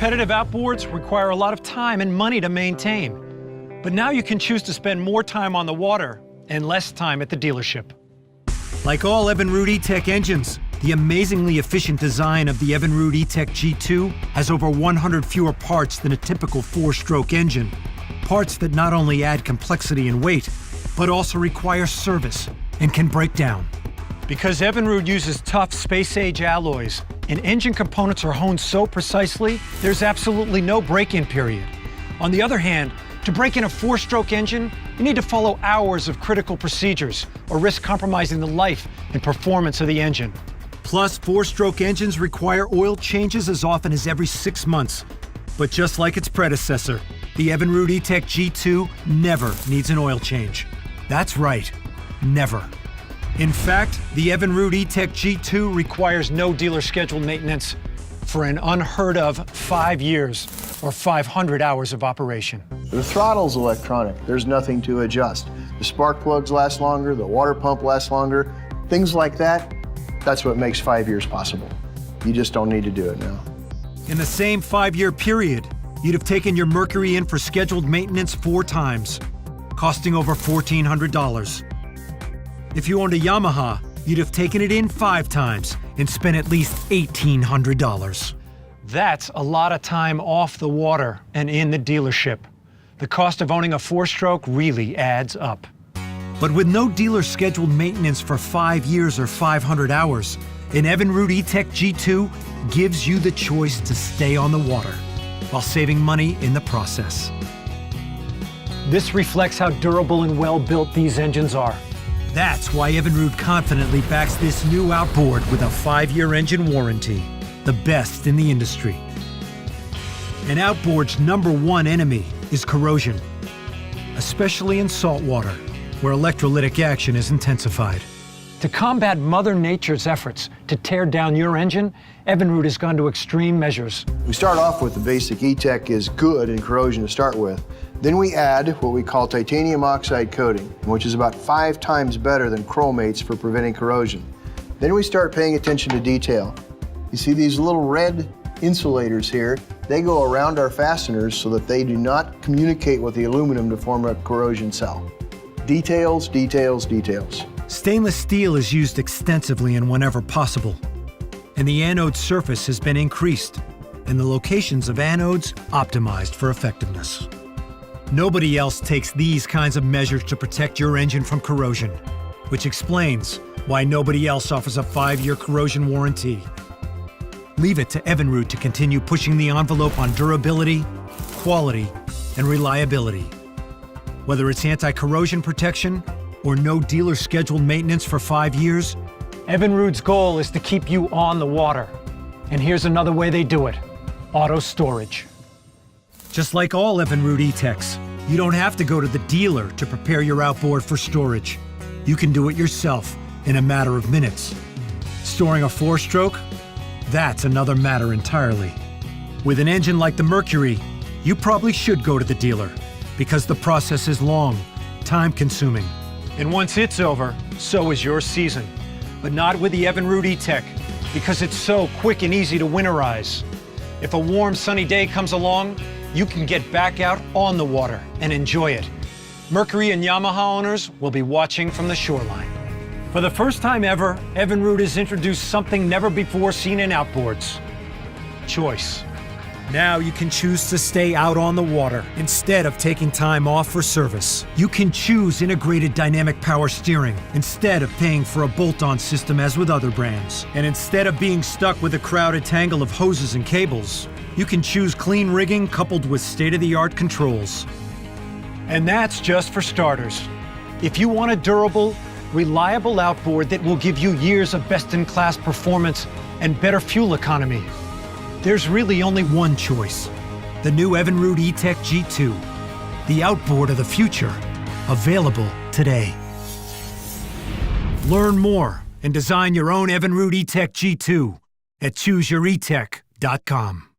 competitive outboards require a lot of time and money to maintain. But now you can choose to spend more time on the water and less time at the dealership. Like all Evinrude E-Tech engines, the amazingly efficient design of the Evinrude E-Tech G2 has over 100 fewer parts than a typical four-stroke engine. Parts that not only add complexity and weight, but also require service and can break down. Because Evinrude uses tough space-age alloys and engine components are honed so precisely, there's absolutely no break-in period. On the other hand, to break in a four-stroke engine, you need to follow hours of critical procedures or risk compromising the life and performance of the engine. Plus, four-stroke engines require oil changes as often as every 6 months. But just like its predecessor, the Evinrude E-Tech G2 never needs an oil change. That's right, never. In fact, the Evinrude E-Tech G2 requires no dealer-scheduled maintenance for an unheard of 5 years or 500 hours of operation. The throttle's electronic. There's nothing to adjust. The spark plugs last longer, the water pump lasts longer, things like that. That's what makes 5 years possible. You just don't need to do it now. In the same 5-year period, you'd have taken your Mercury in for scheduled maintenance 4 times, costing over $1,400. If you owned a Yamaha, you'd have taken it in 5 times and spent at least $1,800. That's a lot of time off the water and in the dealership. The cost of owning a 4-stroke really adds up. But with no dealer scheduled maintenance for 5 years or 500 hours, an Evinrude E-Tech G2 gives you the choice to stay on the water while saving money in the process. This reflects how durable and well-built these engines are. That's why Evinrude confidently backs this new outboard with a 5-year engine warranty, the best in the industry. An outboard's #1 enemy is corrosion, especially in salt water, where electrolytic action is intensified. To combat Mother Nature's efforts to tear down your engine, Evinrude has gone to extreme measures. We start off with the basic E-Tech is good in corrosion to start with. Then we add what we call titanium oxide coating, which is about 5 times better than chromates for preventing corrosion. Then we start paying attention to detail. You see these little red insulators here? They go around our fasteners so that they do not communicate with the aluminum to form a corrosion cell. Details, details, details. Stainless steel is used extensively and whenever possible, and the anode surface has been increased and the locations of anodes optimized for effectiveness. Nobody else takes these kinds of measures to protect your engine from corrosion, which explains why nobody else offers a 5-year corrosion warranty. Leave it to Evinrude to continue pushing the envelope on durability, quality, and reliability. Whether it's anti-corrosion protection or no dealer scheduled maintenance for 5 years, Evinrude's goal is to keep you on the water. And here's another way they do it: auto storage. Just like all Evinrude E-Techs, you don't have to go to the dealer to prepare your outboard for storage. You can do it yourself in a matter of minutes. Storing a 4-stroke? That's another matter entirely. With an engine like the Mercury, you probably should go to the dealer because the process is long, time-consuming. And once it's over, so is your season. But not with the Evinrude E-Tech, because it's so quick and easy to winterize. If a warm, sunny day comes along, you can get back out on the water and enjoy it. Mercury and Yamaha owners will be watching from the shoreline. For the first time ever, Evinrude has introduced something never before seen in outboards: choice. Now you can choose to stay out on the water instead of taking time off for service. You can choose integrated dynamic power steering instead of paying for a bolt-on system as with other brands. And instead of being stuck with a crowded tangle of hoses and cables, you can choose clean rigging coupled with state-of-the-art controls. And that's just for starters. If you want a durable, reliable outboard that will give you years of best-in-class performance and better fuel economy, there's really only one choice: the new Evinrude E-Tech G2, the outboard of the future, available today. Learn more and design your own Evinrude E-Tech G2 at ChooseYourEtech.com.